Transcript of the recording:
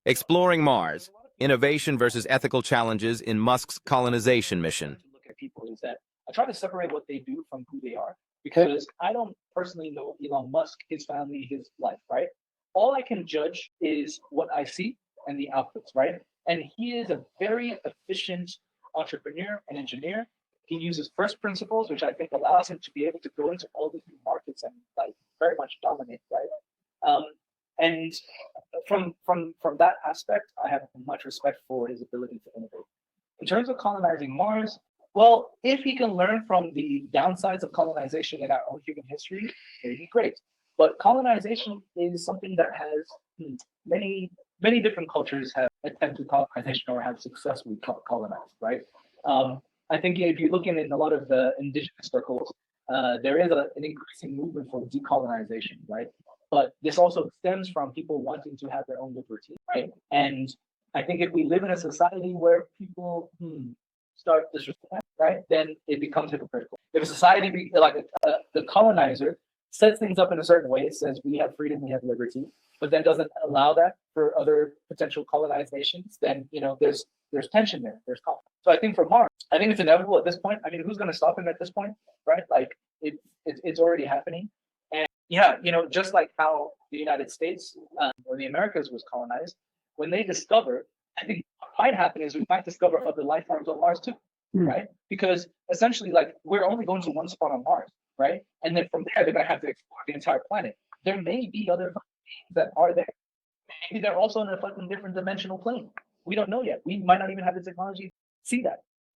Exploring Mars, innovation versus ethical challenges in Musk's colonization mission. To look at people is that I try to separate what they do from who they are because I don't personally know Elon Musk, his family, his life, right? All I can judge is what I see and the outputs, right? And he is a very efficient entrepreneur and engineer. He uses first principles, which I think allows him to be able to go into all these new markets and like very much dominate, right? And from that aspect, I have much respect for his ability to innovate. In terms of colonizing Mars, well, if he can learn from the downsides of colonization in our own human history, it'd be great. But colonization is something that has many different cultures have attempted colonization or have successfully colonized, right? I think if you look in a lot of the indigenous circles, there is an increasing movement for decolonization, right? But this also stems from people wanting to have their own liberty, right? And I think if we live in a society where people start disrespect, right, then it becomes hypocritical. If a society, the colonizer, sets things up in a certain way, says we have freedom, we have liberty, but then doesn't allow that for other potential colonized nations, then there's tension there, there's conflict. So I think for Mars, I think it's inevitable at this point. I mean, who's going to stop him at this point, right? Like it's already happening. And yeah, just like how the United States or the Americas was colonized, when they discover, I think what might happen is we might discover other life forms on Mars too, right? Because essentially, like we're only going to one spot on Mars, right? And then from there, they're going to have to explore the entire planet. There may be other beings that are there. Maybe they're also in a fucking different dimensional plane. We don't know yet. We might not even have the technology to see that.